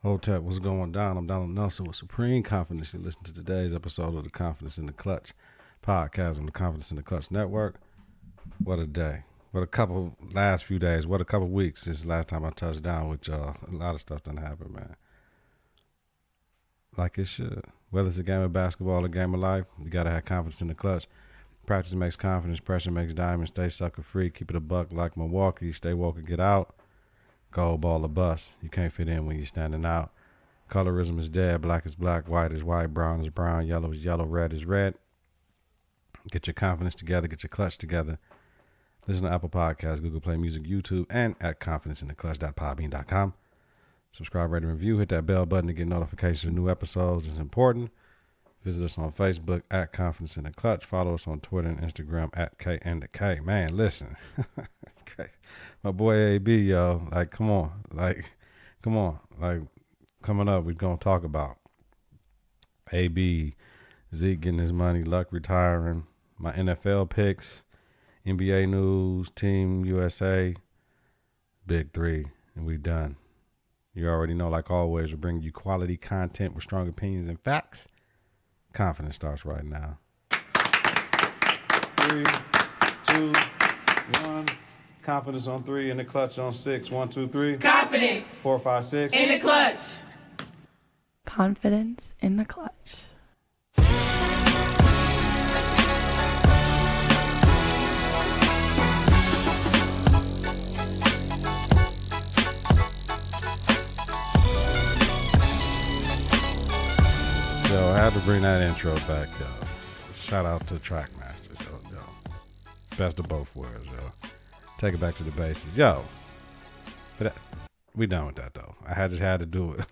Hotep, what's going down? I'm Donald Nelson with Supreme Confidence. You listen to today's episode of the Confidence in the Klutch podcast on the Confidence in the Klutch network. What a day. What a couple last few days. What a couple weeks since the last time I touched down with y'all. A lot of stuff done happened, man. Like it should. Whether it's a game of basketball or a game of life, you got to have confidence in the clutch. Practice makes confidence. Pressure makes diamonds. Stay sucker free. Keep it a buck like Milwaukee. Stay woke and get out. Gold ball or bust. You can't fit in when you're standing out. Colorism is dead. Black is black. White is white. Brown is brown. Yellow is yellow. Red is red. Get your confidence together. Get your clutch together. Listen to Apple Podcasts, Google Play Music, YouTube, and at confidenceintheclutch.podbean.com. Subscribe, rate, and review. Hit that bell button to get notifications of new episodes. It's important. Visit us on Facebook at Confidence in the Klutch. Follow us on Twitter and Instagram at KNTheK. Man, listen. It's great. My boy AB, yo. Like, come on. Coming up, we're going to talk about AB, Zeke getting his money, Luck retiring, my NFL picks, NBA news, Team USA, Big Three, and we done. You already know, like always, we bring you quality content with strong opinions and facts. Confidence starts right now. 3, 2, 1. Confidence on 3, in the clutch on 6. 1, 2, 3. Confidence. 4, 5, 6. In the clutch. Confidence in the clutch. Yo, I had to bring that intro back, yo. Shout out to Trackmasters, yo. Best of both worlds, yo. Take it back to the basics, yo. But we done with that though. I just had to do it,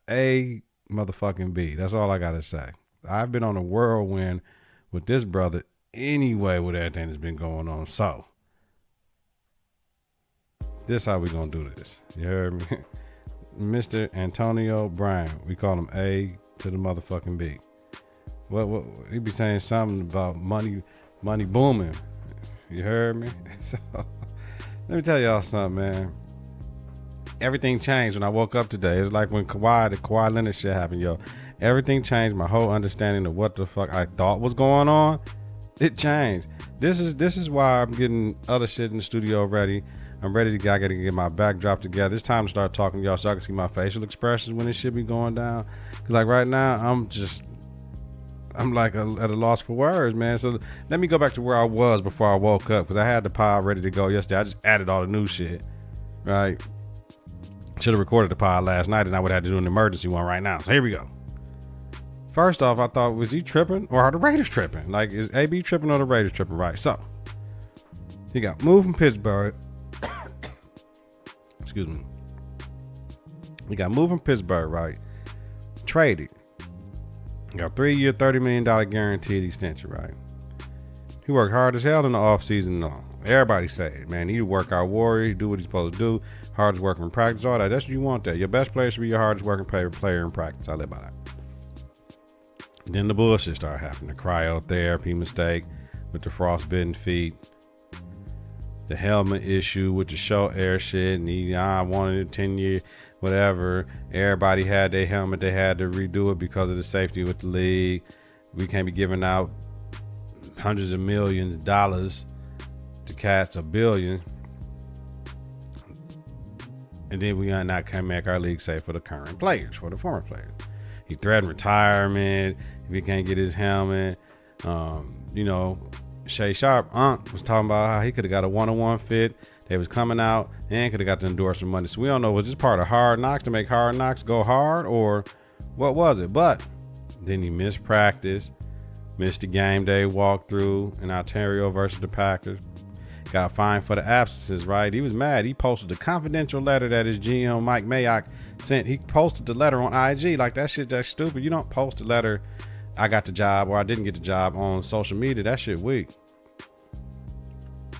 A motherfucking B. That's all I gotta say. I've been on a whirlwind with this brother anyway with everything that's been going on. So this how we gonna do this. You heard me? Mr. Antonio Brown. We call him A to the motherfucking B. What he be saying something about money booming. You heard me? So let me tell y'all something, man. Everything changed when I woke up today. It's like when the Kawhi Leonard shit happened, yo. Everything changed. My whole understanding of what the fuck I thought was going on, it changed. This is why I'm getting other shit in the studio ready. I'm ready to I gotta get my backdrop together. It's time to start talking to y'all so I can see my facial expressions when this shit be going down. Cause like right now, I'm like at a loss for words, man. So let me go back to where I was before I woke up, because I had the pod ready to go yesterday. I just added all the new shit, right? Should have recorded the pod last night, and I would have to do an emergency one right now. So here we go. First off, I thought, was he tripping or are the Raiders tripping? Like, is AB tripping or the Raiders tripping? Right. So he got moved from Pittsburgh. Excuse me. He got moved from Pittsburgh, right? Traded. Got 3-year, $30 million guaranteed extension, right? He worked hard as hell in the offseason. No, everybody say it, man. He workout warrior. He do what he's supposed to do. Hardest working in practice, all that. That's what you want. That your best player should be your hardest working player in practice. I live by that. Then the bullshit started happening. The cryotherapy mistake with the frostbitten feet. The helmet issue with the show air shit, and I wanted a 10-year, whatever. Everybody had their helmet. They had to redo it because of the safety with the league. We can't be giving out hundreds of millions of dollars to cats, $1 billion. And then we not can make our league safe for the current players, for the former players. He threatened retirement if he can't get his helmet. Shay Sharp was talking about how he could have got a 1-on-1 fit. They was coming out and could have got the endorsement money. So we don't know, was this part of Hard Knocks to make Hard Knocks go hard, or what was it? But then he missed practice, missed the game day walkthrough in Ontario versus the Packers. Got fined for the absences, right? He was mad. He posted a confidential letter that his GM Mike Mayock sent. He posted the letter on IG. Like, that shit, that's stupid. You don't post a letter, I got the job or I didn't get the job, on social media. That shit weak.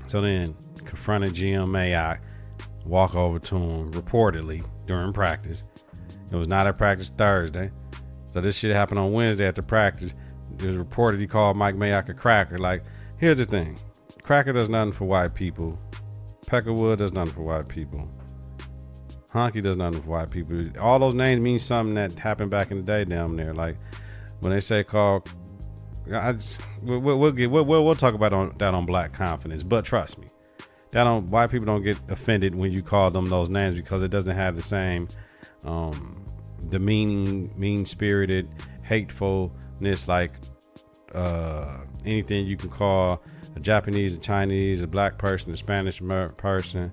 So then, confronted GM Mayock, walk over to him reportedly during practice. It was not at practice Thursday. So this shit happened on Wednesday after practice. It was reported he called Mike Mayock a cracker. Like, here's the thing. Cracker does nothing for white people. Peckerwood does nothing for white people. Honky does nothing for white people. All those names mean something that happened back in the day down there. Like when they say call, we'll talk about that on Black Confidence. But trust me, white people don't get offended when you call them those names because it doesn't have the same demeaning, mean-spirited, hatefulness like anything you can call a Japanese, a Chinese, a black person, a Spanish person.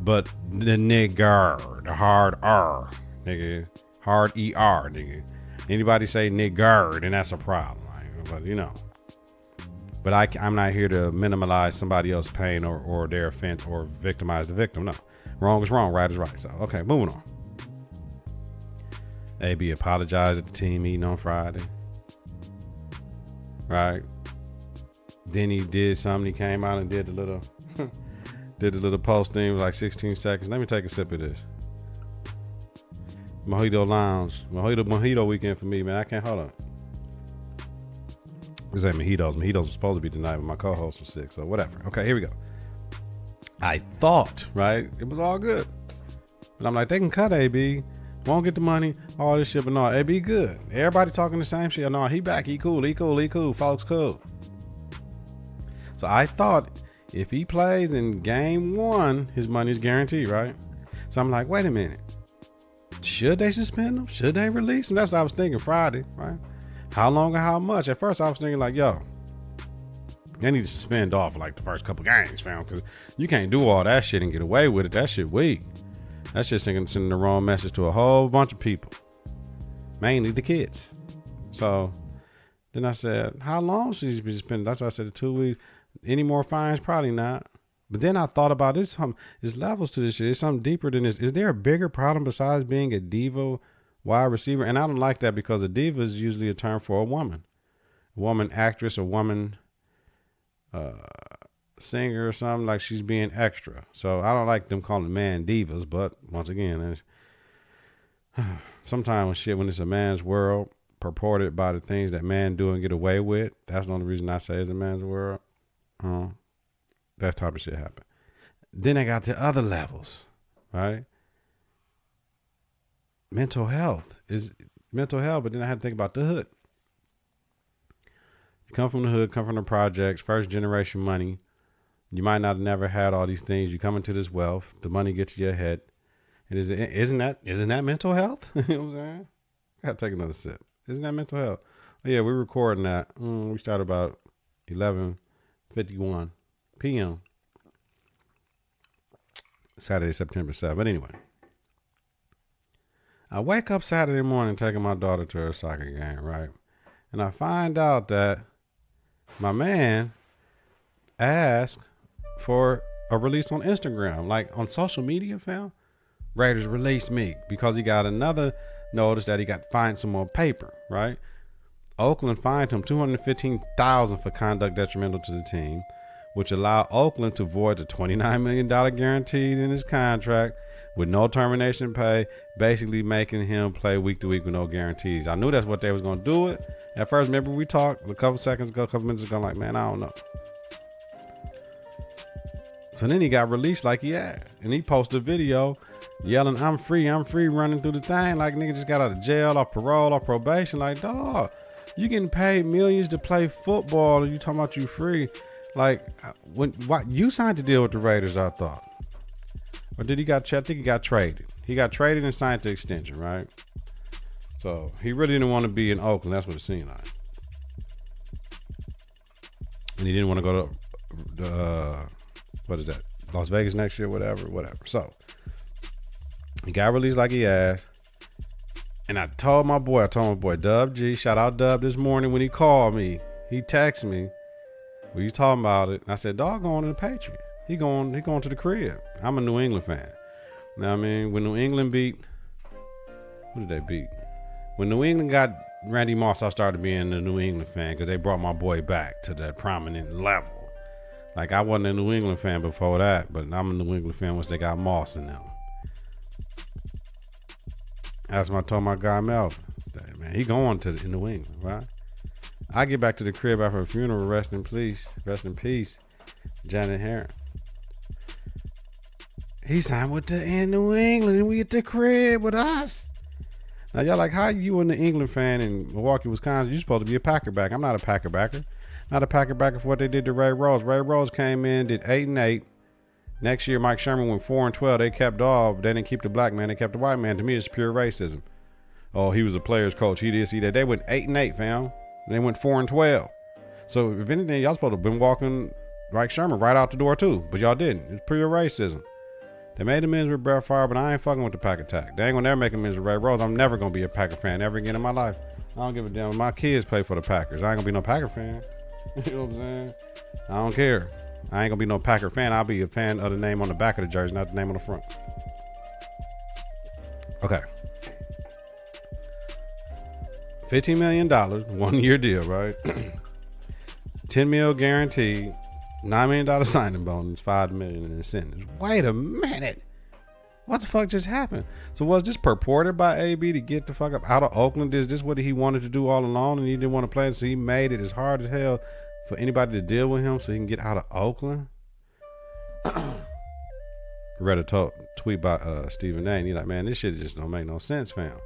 But the nigger, the hard R, nigga, hard ER, nigga. Anybody say nigger, then that's a problem. Right? But you know. But I'm not here to minimize somebody else's pain or their offense or victimize the victim. No. Wrong is wrong, right is right. So, okay, moving on. AB apologized at the team meeting on Friday. Right? Then he did something. He came out and did the little post thing. It was like 16 seconds. Let me take a sip of this. Mojito Lounge. Mojito weekend for me, man. I can't, hold on. This ain't mojitos. Mojitos was supposed to be tonight, but my co-host was sick, so whatever. Okay, here we go. I thought, right, it was all good. But I'm like, they can cut AB. Won't get the money, all this shit, but no, AB good. Everybody talking the same shit. No, he back. He cool. Folks cool. So I thought if he plays in game 1, his money's guaranteed, right? So I'm like, wait a minute. Should they suspend him? Should they release him? That's what I was thinking Friday, right? How long or how much? At first I was thinking like, yo, they need to suspend off like the first couple games, fam, because you can't do all that shit and get away with it. That shit weak. That shit's sending the wrong message to a whole bunch of people, mainly the kids. So then I said, how long should he be suspended? That's why I said 2 weeks. Any more fines? Probably not. But then I thought about this. There's levels to this shit. It's something deeper than this. Is there a bigger problem besides being a diva wide receiver? And I don't like that because a diva is usually a term for a woman actress, a woman singer or something, like she's being extra. So I don't like them calling man divas. But once again, sometimes when it's a man's world purported by the things that men do and get away with, that's the only reason I say it's a man's world. That type of shit happened. Then I got to other levels, right? Mental health, but then I had to think about the hood. You come from the hood, come from the projects, first generation money. You might not have never had all these things. You come into this wealth, the money gets to your head. And isn't that mental health? You know what I'm saying? I gotta take another sip. Isn't that mental health? Oh, yeah, we're recording that. We started about 11:51 p.m. Saturday, September 7th. But anyway, I wake up Saturday morning taking my daughter to her soccer game, right? And I find out that my man asked for a release on Instagram, like on social media, fam. Raiders released me because he got another notice that he got fined some more paper, right? Oakland fined him $215,000 for conduct detrimental to the team, which allowed Oakland to void the $29 million guaranteed in his contract with no termination pay, basically making him play week to week with no guarantees. I knew that's what they was going to do it. At first, remember we talked a couple minutes ago, like, man, I don't know. So then he got released like he had. And he posted a video yelling, I'm free, running through the thing. Like, nigga just got out of jail, off parole, off probation. Like, dog, you getting paid millions to play football and you talking about you free. Like, what you signed the deal with the Raiders, I thought. Or did he I think he got traded. He got traded and signed the extension, right? So he really didn't want to be in Oakland. That's what it seemed like. And he didn't want to go to what is that? Las Vegas next year, whatever. So he got released like he asked. And I told my boy, Dub G, shout out Dub this morning when he called me. He texted me. We was talking about it. I said, dog going to the Patriots. He going to the crib. I'm a New England fan. You know what I mean? When New England beat, who did they beat? When New England got Randy Moss, I started being a New England fan because they brought my boy back to that prominent level. Like, I wasn't a New England fan before that, but I'm a New England fan once they got Moss in them. That's what I told my guy Melvin. Man, he going to New England, right? I get back to the crib after a funeral. Rest in peace, Janet Herron. He signed with the in New England and we at the crib with us. Now y'all like, how you a New England fan in Milwaukee, Wisconsin? You supposed to be a Packer back. I'm not a Packer backer. Not a Packer backer for what they did to Ray Rose. Ray Rose came in, did 8-8. Next year, Mike Sherman went 4-12. They kept all. They didn't keep the black man. They kept the white man. To me, it's pure racism. Oh, he was a player's coach. He did see that. They went 8-8, fam. They went 4-12. So if anything, y'all supposed to have been walking Mike Sherman right out the door too, but y'all didn't. It's pure racism. They made amends with Brett Favre, but I ain't fucking with the Pack Attack. They ain't gonna never make amends with Ray Rose. I'm never gonna be a Packer fan ever again in my life. I don't give a damn. My kids play for the Packers. I ain't gonna be no Packer fan. You know what I'm saying? I don't care. I ain't gonna be no Packer fan. I'll be a fan of the name on the back of the jersey, not the name on the front. Okay. $15 million, 1 year deal, right? $10 million guaranteed, $9 million signing bonus, $5 million in incentives. Wait a minute. What the fuck just happened? So was this purported by AB to get the fuck up out of Oakland? Is this what he wanted to do all along and he didn't want to play it? So he made it as hard as hell for anybody to deal with him so he can get out of Oakland? Read a tweet by Stephen A. And he's like, man, this shit just don't make no sense, fam.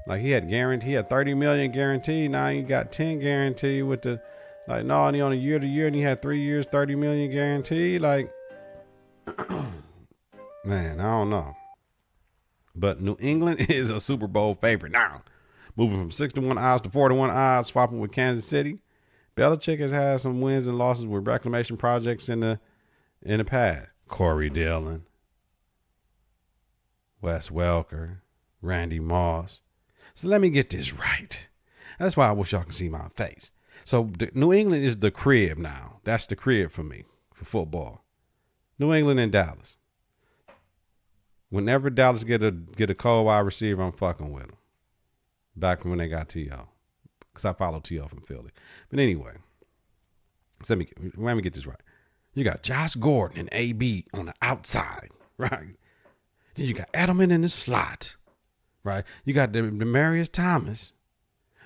Like he had $30 million guaranteed. Now he got 10 guaranteed with the, like, no, and he on a year to year and he had 3 years, 30 million guaranteed. Like, man, I don't know. But New England is a Super Bowl favorite now. Moving from 6-1 odds to 4-1 odds, swapping with Kansas City. Belichick has had some wins and losses with reclamation projects in the past. Corey Dillon, Wes Welker, Randy Moss. So let me get this right. That's why I wish y'all can see my face. So New England is the crib now. That's the crib for me for football. New England and Dallas. Whenever Dallas get a cold wide receiver, I'm fucking with them. Back from when they got T.O. Because I follow T.O. from Philly. But anyway, so let me get this right. You got Josh Gordon and AB on the outside, right? Then you got Edelman in the slot, right? You got the Demarius Thomas.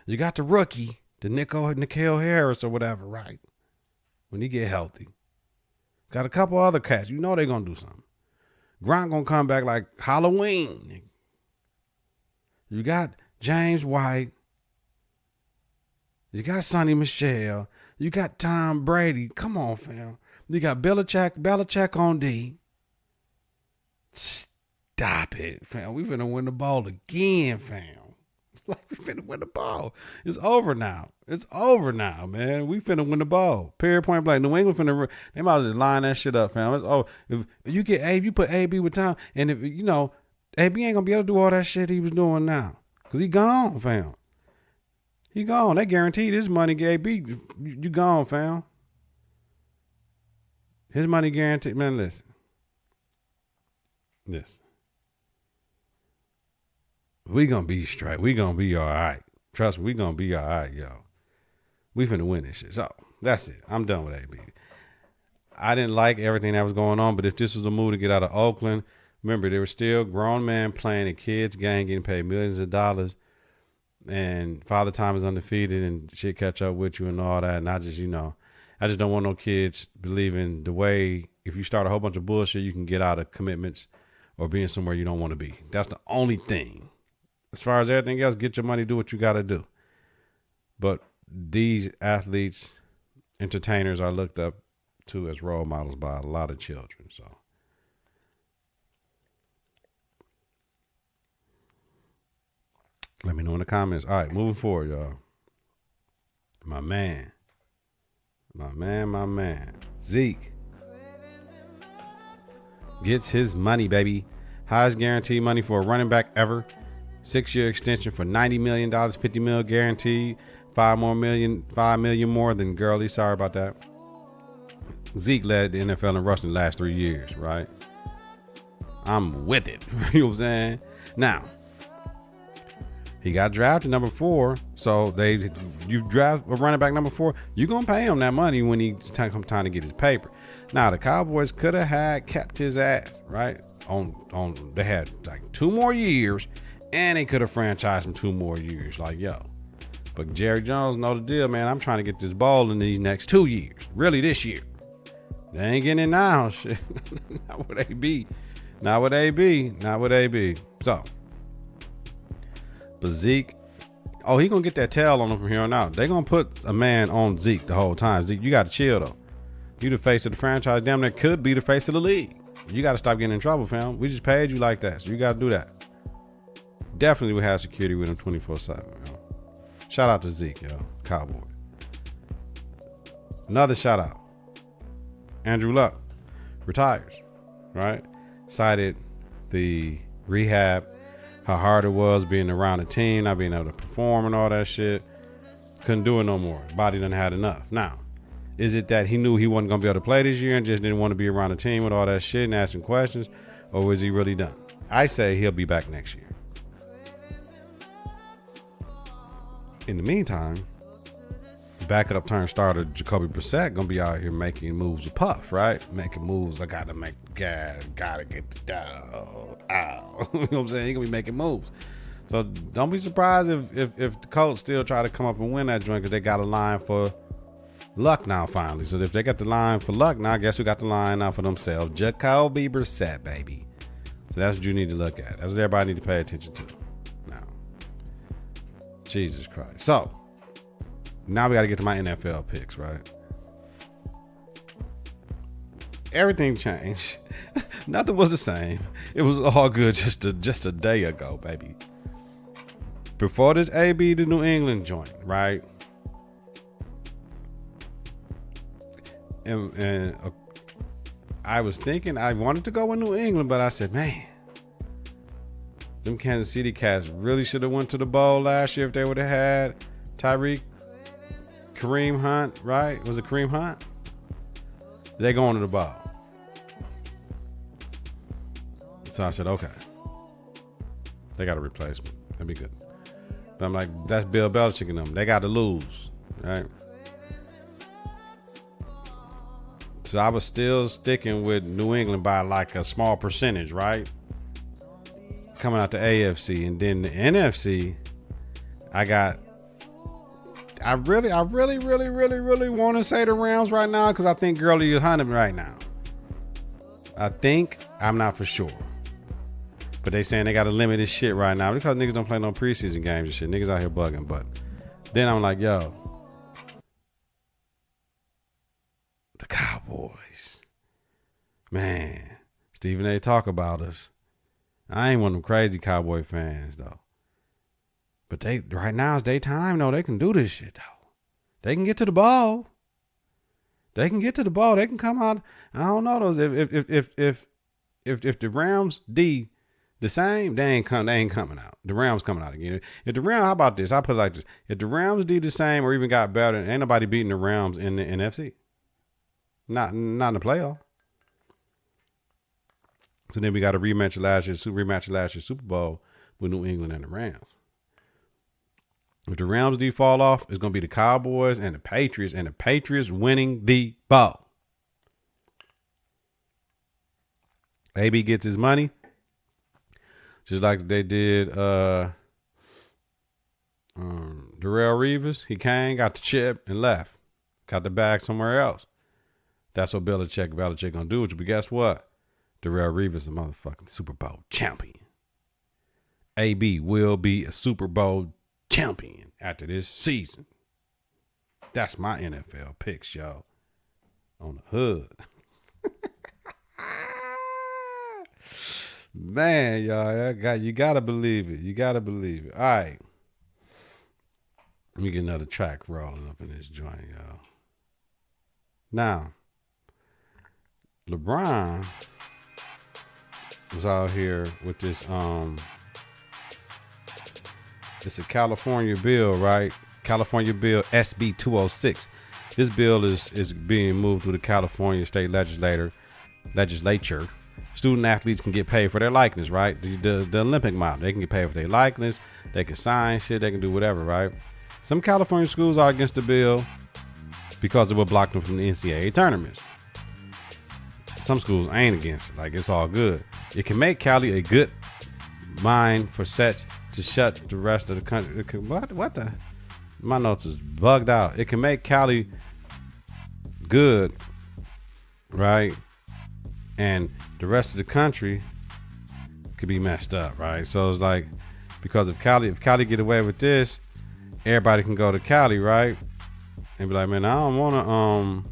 You got the rookie, the N'Keal Harris or whatever, right? When he get healthy. Got a couple other cats. You know they're going to do something. Gronk going to come back like Halloween. You got James White. You got Sonny Michel. You got Tom Brady. Come on, fam. You got Belichick on D. Stop it, fam. We finna win the ball again, fam. Like, we finna win the ball. It's over now. It's over now, man. We finna win the ball. Period, point blank. New England finna, they might just line that shit up, fam. It's over. If you get AB, you put AB with Tom, and if, you know, AB ain't gonna be able to do all that shit he was doing now. Because he gone, fam. He gone. They guaranteed his money, AB. You gone, fam. His money guaranteed. Man, listen. We gonna be straight. We gonna be all right. Trust me, we gonna be all right, yo. We finna win this shit. So, that's it. I'm done with AB. I didn't like everything that was going on, but if this was a move to get out of Oakland, remember, there were still grown men playing a kids gang, getting paid millions of dollars, and Father Time is undefeated and shit catch up with you and all that. And I just, I just don't want no kids believing the way if you start a whole bunch of bullshit, you can get out of commitments or being somewhere you don't want to be. That's the only thing. As far as everything else, get your money, do what you got to do. But these athletes, entertainers are looked up to as role models by a lot of children. So let me know in the comments. All right, moving forward, y'all. My man. Zeke gets his money, baby. Highest guaranteed money for a running back ever. 6-year extension for $90 million, $50 million guaranteed, $5 million more than Gurley. Sorry about that. Zeke led the NFL in rushing the last 3 years, right? I'm with it. You know what I'm saying? Now, he got drafted number 4, so you draft a running back number 4, you're gonna pay him that money when he come time to get his paper. Now the Cowboys could have kept his ass, right? They had like 2 more years, and they could have franchised him 2 more years. Like, yo. But Jerry Jones know the deal, man. I'm trying to get this ball in these next 2 years. Really this year. They ain't getting it now. Shit. Not with AB. Not with AB. Not with AB. So, but Zeke, oh, he gonna get that tail on him from here on out. They gonna put a man on Zeke the whole time. Zeke, you gotta chill though. You the face of the franchise. Damn, that could be the face of the league. You gotta stop getting in trouble, fam. We just paid you like that, so you gotta do that. Definitely we have security with him 24/7. Shout out to Zeke, yo, Cowboy. Another shout out. Andrew Luck retires, right? Cited the rehab, how hard it was being around the team, not being able to perform and all that shit. Couldn't do it no more. Body done had enough. Now, is it that he knew he wasn't going to be able to play this year and just didn't want to be around the team with all that shit and asking questions? Or was he really done? I say he'll be back next year. In the meantime, backup turn starter Jacoby Brissett gonna be out here making moves with Puff, right? Making moves. I gotta get the dog out. You know what I'm saying? He gonna be making moves. So don't be surprised if the Colts still try to come up and win that joint, because they got a line for Luck now finally. So if they got the line for Luck now, guess who got the line now for themselves? Jacoby Brissett, baby. So that's what you need to look at. That's what everybody need to pay attention to. Now, Jesus Christ. So now we got to get to my NFL picks, right? Everything changed. Nothing was the same. It was all good just a day ago, baby. Before this AB to New England joint, right? And I was thinking I wanted to go with New England, but I said, man, them Kansas City Cats really should have went to the bowl last year if they would have had Kareem Hunt, right? Was it Kareem Hunt? They going to the bowl. So I said, okay. They got a replacement. That'd be good. But I'm like, that's Bill Belichick and them. They got to lose, right? So I was still sticking with New England by like a small percentage, right? Coming out the AFC. And then the NFC, I really want to say the Rams right now, because I think Gurley is hunting right now. I'm not for sure. But they saying they got to limit this shit right now because niggas don't play no preseason games and shit. Niggas out here bugging. But then I'm like, yo, the Cowboys. Man, Stephen A. talk about us. I ain't one of them crazy Cowboy fans, though. But right now it's their time, though. They can do this shit, though. They can get to the ball. They can come out. I don't know those. If the Rams D the same, they ain't coming out. The Rams coming out again. If the Rams, how about this? I put it like this: if the Rams D the same or even got better, ain't nobody beating the Rams in the NFC. Not in the playoff. So then we got a rematch of last year's Super Bowl with New England and the Rams. If the Rams D fall off, it's gonna be the Cowboys and the Patriots winning the ball. AB gets his money, just like they did Darrelle Reeves. He came, got the chip, and left. Got the bag somewhere else. That's what Belichick gonna do with you. But guess what? Darrelle Reeves is a motherfucking Super Bowl champion. AB will be a Super Bowl champion after this season. That's my NFL picks, y'all. On the hood. Man, y'all, you gotta believe it. You gotta believe it. All right. Let me get another track rolling up in this joint, y'all. Now, LeBron was out here with this it's a California bill, right? California Bill SB206. This bill is being moved through the California state legislature. Student athletes can get paid for their likeness, right? The Olympic model. They can get paid for their likeness. They can sign shit. They can do whatever, right? Some California schools are against the bill because it will block them from the NCAA tournaments. Some schools ain't against it. Like, it's all good. It can make Cali a good mine for sets to shut the rest of the country. What the? My notes is bugged out. It can make Cali good right? And the rest of the country could be messed up, right? So it's like, because if Cali get away with this, everybody can go to Cali, right? And be like, man, I don't want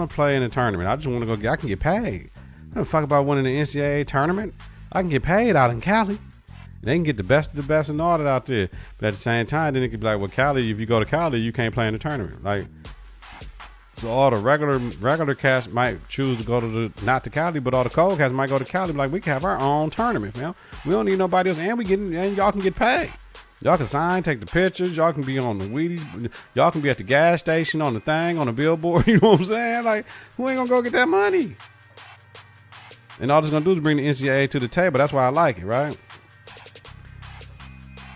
to play in a tournament. I just want to go. I can get paid. I don't fuck about winning the NCAA tournament. I can get paid out in Cali. They can get the best of the best and all that out there. But at the same time, then it could be like, well, Cali, if you go to Cali, you can't play in the tournament. Like, so all the regular cast might choose to go to not to Cali, but all the cold cast might go to Cali. Like, we can have our own tournament, man. We don't need nobody else, and y'all can get paid. Y'all can sign, take the pictures. Y'all can be on the Wheaties. Y'all can be at the gas station on the thing, on the billboard. You know what I'm saying? Like, who ain't gonna go get that money? And all it's gonna do is bring the NCAA to the table. That's why I like it, right?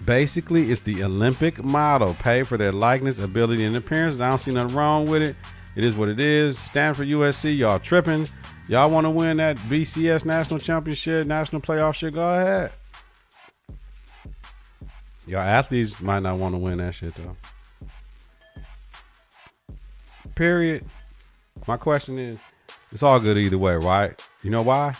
Basically, it's the Olympic model. Pay for their likeness, ability, and appearances. I don't see nothing wrong with it. It is what it is. Stanford, USC, y'all tripping. Y'all want to win that BCS national championship, national playoff shit? Go ahead. Y'all athletes might not want to win that shit, though. Period. My question is, it's all good either way, right? You know why?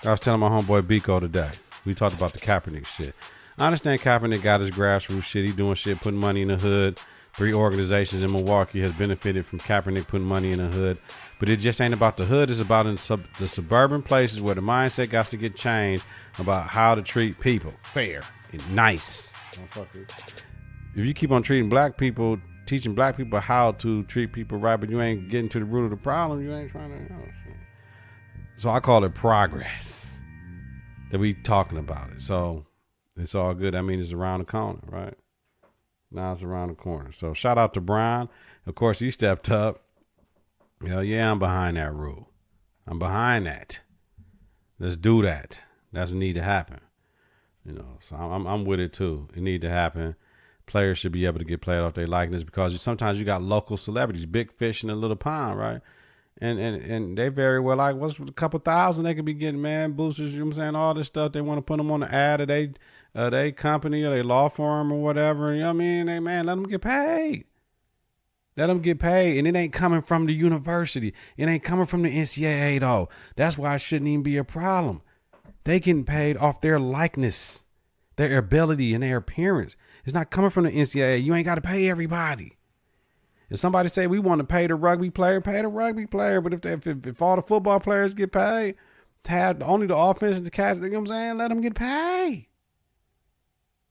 I was telling my homeboy Biko today. We talked about the Kaepernick shit. I understand Kaepernick got his grassroots shit. He doing shit, putting money in the hood. 3 organizations in Milwaukee has benefited from Kaepernick putting money in the hood. But it just ain't about the hood. It's about in the suburban places where the mindset got to get changed about how to treat people. Fair and nice. If you keep on treating black people, teaching black people how to treat people right, but you ain't getting to the root of the problem, you ain't trying to. So I call it progress that we talking about it. So it's all good. I mean, it's around the corner, right? Now it's around the corner. So shout out to Brian. Of course, he stepped up. Hell yeah, I'm behind that rule. I'm behind that. Let's do that. That's what need to happen. You know, so I'm with it too. It need to happen. Players should be able to get played off their likeness, because sometimes you got local celebrities, big fish in a little pond, right? And they very well, like, what's a couple thousand they could be getting, man, boosters, you know what I'm saying? All this stuff, they want to put them on the ad of they company or they law firm or whatever. You know what I mean? They, man, let them get paid. Let them get paid. And it ain't coming from the university. It ain't coming from the NCAA, though. That's why it shouldn't even be a problem. They getting paid off their likeness, their ability, and their appearance. It's not coming from the NCAA. You ain't got to pay everybody. If somebody say we want to pay the rugby player, pay the rugby player. But if all the football players get paid, to have only the offense and the cast, you know what I'm saying? Let them get paid.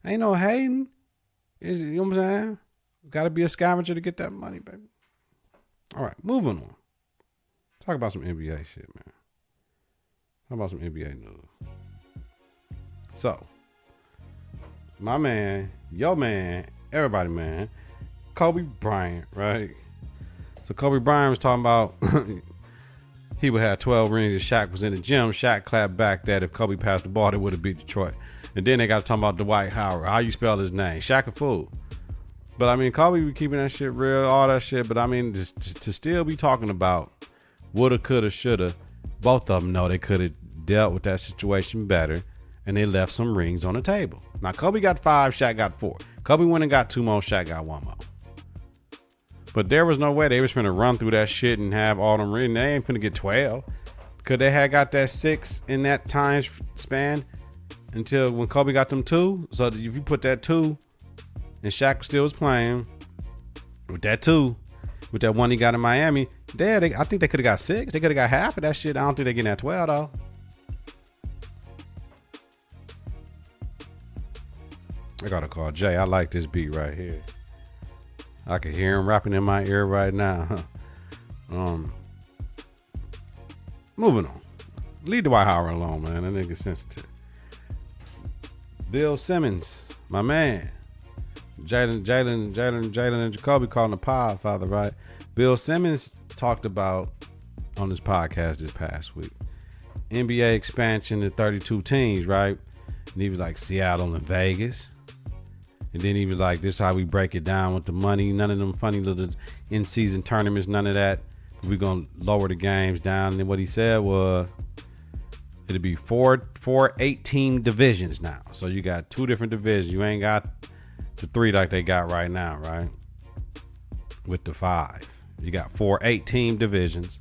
Ain't no hating. You know what I'm saying? Got to be a scavenger to get that money, baby. All right, moving on. Talk about some NBA shit, man. How about some NBA news? So, my man, your man, everybody, man, Kobe Bryant, right? So Kobe Bryant was talking about he would have 12 rings and Shaq was in the gym. Shaq clapped back that if Kobe passed the ball, they would have beat Detroit. And then they got to talk about Dwight Howard. How you spell his name? Shaq a fool. But I mean, Kobe be keeping that shit real, all that shit. But I mean, just to still be talking about woulda, coulda, shoulda, both of them know they could have dealt with that situation better, and they left some rings on the table. Now, Kobe got 5, Shaq got 4. Kobe went and got 2 more, Shaq got 1 more. But there was no way they was finna run through that shit and have all them rings. They ain't finna get 12. Could they had got that 6 in that time span until when Kobe got them 2? So if you put that 2 and Shaq still was playing with that 2, with that 1 he got in Miami, I think they could have got 6. They could have got half of that shit. I don't think they're getting that 12 though. I gotta call Jay. I like this beat right here. I can hear him rapping in my ear right now. Moving on. Leave Dwight Howard alone, man. That nigga's sensitive. Bill Simmons, my man. Jalen and Jacoby calling the Podfather, right? Bill Simmons talked about on his podcast this past week NBA expansion to 32 teams, right? And he was like Seattle and Vegas. And then he was like, this is how we break it down with the money. None of them funny little in-season tournaments, none of that. We're going to lower the games down. And what he said was it'll be four 8-team divisions now. So you got 2 different divisions. You ain't got the 3 like they got right now, right? With the 5. You got 4 8-team divisions.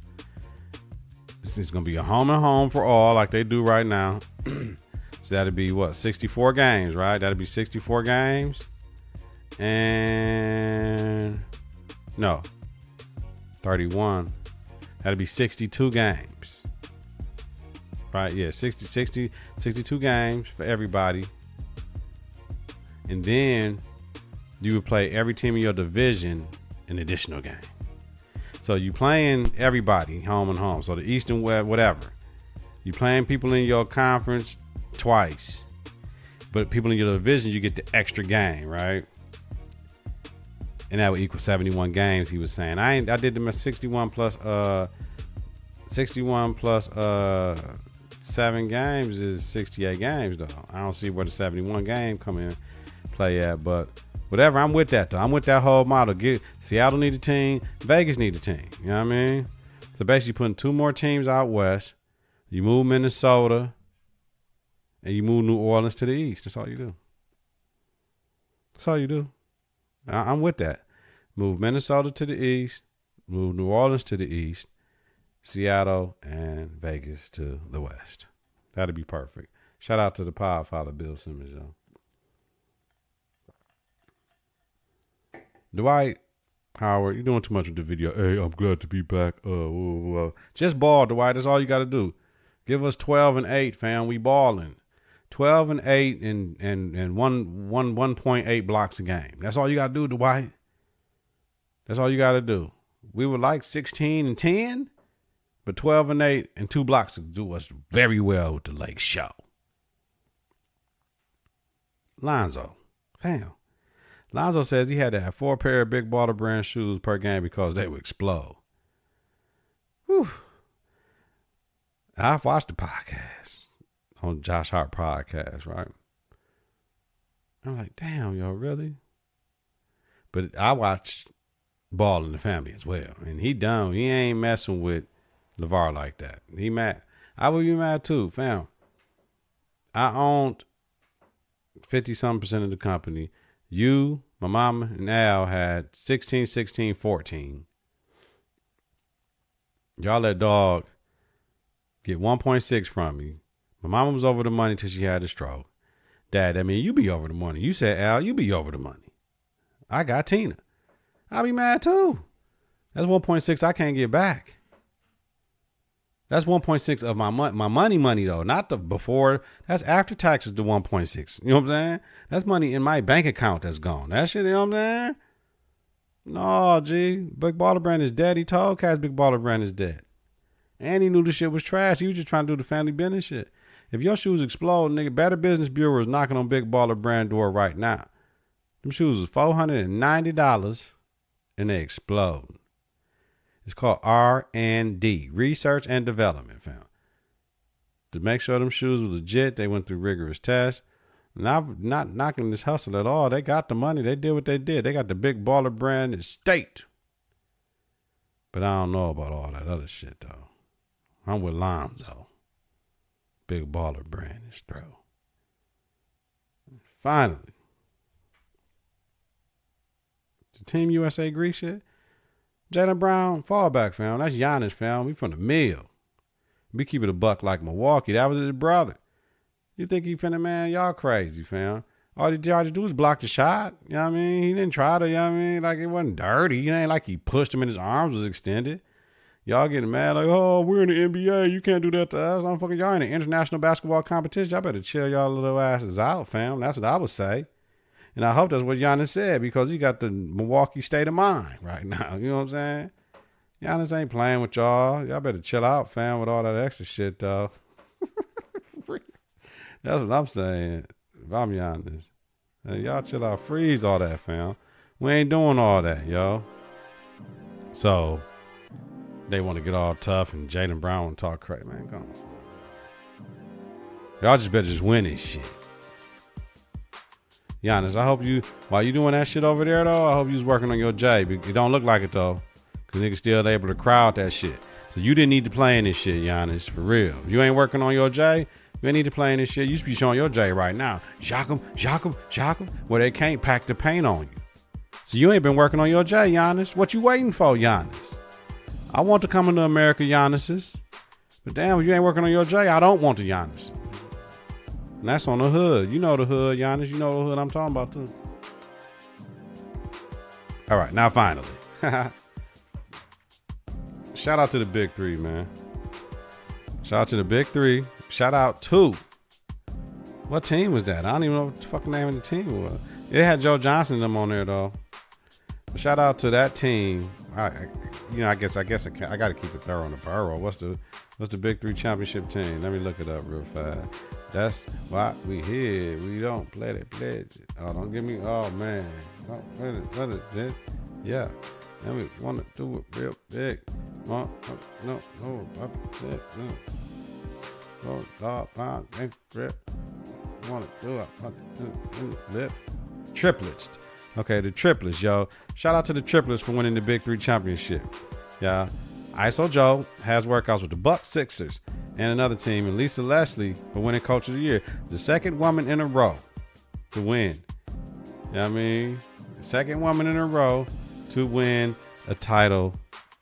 This is going to be a home and home for all like they do right now. So that'd be what, 64 games, right? That'd be 64 games. And no, 31. That'd be 62 games. Right? Yeah, 62 games for everybody. And then you would play every team in your division an additional game. So you playing everybody home and home. So the East and West, whatever. You playing people in your conference twice. But people in your division, you get the extra game, right? And that would equal 71 games, he was saying. I did them at 61 plus 7 games is 68 games though. I don't see where the 71 game come in play at, but whatever, I'm with that though. I'm with that whole model. Seattle need a team, Vegas need a team. You know what I mean? So basically putting 2 more teams out west. You move Minnesota and you move New Orleans to the east. That's all you do. That's all you do. I'm with that. Move Minnesota to the east, move New Orleans to the east, Seattle and Vegas to the west. That'd be perfect. Shout out to the Podfather Bill Simmons, yo. Dwight Howard, you're doing too much with the video. Hey, I'm glad to be back. Just ball, Dwight. That's all you got to do. Give us 12 and 8, fam. We balling. 12 and 8 and 1.8 blocks a game. That's all you got to do, Dwight. That's all you got to do. We were like 16 and 10, but 12 and 8 and 2 blocks would do us very well with the Lake Show. Lonzo, fam. Lonzo says he had to have 4 pair of Big Baller brand shoes per game because they would explode. Whew. I've watched the podcast on Josh Hart podcast, right? I'm like, damn, yo, really? But I watched Ball in the Family as well. And he ain't messing with LeVar like that. He mad. I would be mad too, fam. I owned 50-something% of the company. You, my mama, and Al had 16, 16, 14. Y'all let dog get 1.6 from me. My mama was over the money till she had a stroke. Dad, I mean, you be over the money. You said, Al, you be over the money. I got Tina. I'll be mad too. That's 1.6 I can't get back. That's 1.6 of my money though, not the before. That's after taxes, the 1.6. You know what I'm saying? That's money in my bank account that's gone. That shit, you know what I'm saying? No, G. Big Baller Brand is dead. He told Cass Big Baller Brand is dead. And he knew the shit was trash. He was just trying to do the family business shit. If your shoes explode, nigga, Better Business Bureau is knocking on Big Baller Brand door right now. Them shoes is $490 and they explode. It's called R&D, Research and Development, fam. To make sure them shoes were legit, they went through rigorous tests. Not knocking this hustle at all. They got the money. They did what they did. They got the Big Baller Brand estate. But I don't know about all that other shit, though. I'm with Lonzo. Big Baller Brand is through. Finally. The Team USA Greece shit. Jaylen Brown, fallback, fam. That's Giannis, fam. We from the mill. We keep it a buck like Milwaukee. That was his brother. You think he finna, man? Y'all crazy, fam. All he tried to do was block the shot. You know what I mean? He didn't try to, you know what I mean? Like, it wasn't dirty. It ain't like he pushed him and his arms was extended. Y'all getting mad like, oh, we're in the NBA. You can't do that to us. I'm fucking y'all in an international basketball competition. Y'all better chill y'all little asses out, fam. That's what I would say. And I hope that's what Giannis said because he got the Milwaukee state of mind right now. You know what I'm saying? Giannis ain't playing with y'all. Y'all better chill out, fam, with all that extra shit, though. That's what I'm saying. If I'm Giannis. Y'all chill out. Freeze all that, fam. We ain't doing all that, yo. So, they want to get all tough and Jaylen Brown want to talk crazy. Man, come on. Y'all just better just win this shit. Giannis, I hope you, while you doing that shit over there, though, I hope you was working on your J. It don't look like it, though, because niggas still able to crowd that shit. So you didn't need to play in this shit, Giannis, for real. If you ain't working on your J, you ain't need to play in this shit. You should be showing your J right now. Shock 'em, where they can't pack the paint on you. So you ain't been working on your J, Giannis. What you waiting for, Giannis? I want to come into America, Giannis's. But damn, if you ain't working on your J, I don't want the Giannis. And that's on the hood. You know the hood, Giannis. You know the hood I'm talking about, too. All right, now finally. Shout out to the Big Three, man. Shout out to the Big Three. Shout out to... What team was that? I don't even know what the fucking name of the team was. It had Joe Johnson and them on there, though. But shout out to that team. I guess I got to keep it thorough on the borough. What's the Big Three championship team? Let me look it up real fast. That's why we here. We don't play it. Oh, don't give me. Oh man. What is this? Yeah. And we want to do it real big. No. Want to do it. Triplets. Okay, the Triplets, yo. Shout out to the Triplets for winning the Big Three championship. Yeah. ISO Joe has workouts with the Bucks, Sixers, and another team, and Lisa Leslie for winning Coach of the Year. The second woman in a row to win. You know what I mean? The second woman in a row to win a title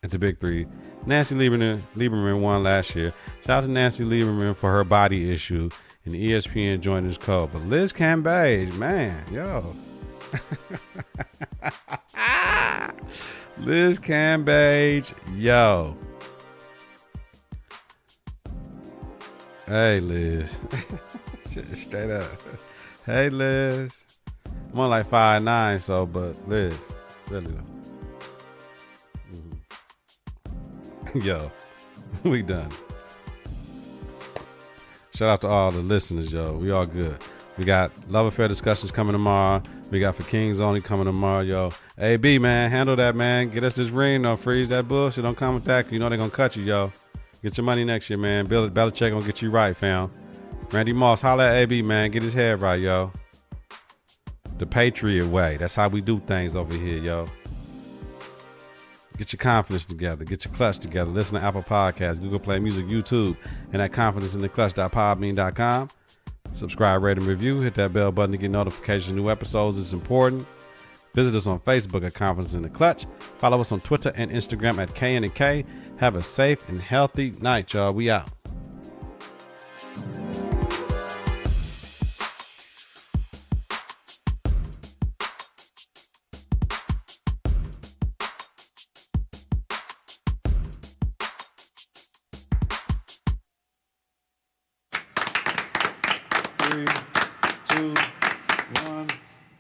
at the Big Three. Nancy Lieberman won last year. Shout out to Nancy Lieberman for her body issue, and ESPN joined this code. But Liz Cambage, man, yo. Liz Cambage, yo. Hey, Liz. Straight up. Hey, Liz. I'm on like 5'9", so, but Liz, really though. Yo, we done. Shout out to all the listeners, yo. We all good. We got Love Affair discussions coming tomorrow. We got For Kings Only coming tomorrow, yo. AB, man, handle that, man. Get us this ring, don't freeze that bullshit. Don't come with that, you know they're gonna cut you, yo. Get your money next year, man. Bill Belichick gonna get you right, fam. Randy Moss, holla at AB, man. Get his head right, yo. The Patriot way. That's how we do things over here, yo. Get your confidence together. Get your clutch together. Listen to Apple Podcasts, Google Play Music, YouTube, and at confidenceintheclutch.podbean.com. Subscribe, rate, and review. Hit that bell button to get notifications of new episodes. It's important. Visit us on Facebook at Confidence in the Clutch. Follow us on Twitter and Instagram at KNK. Have a safe and healthy night, y'all. We out.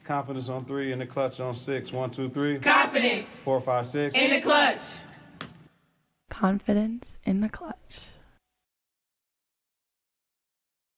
Confidence on 3, in the clutch on 6. 1, 2, 3. Confidence. 4, 5, 6. In the clutch. Confidence in the clutch.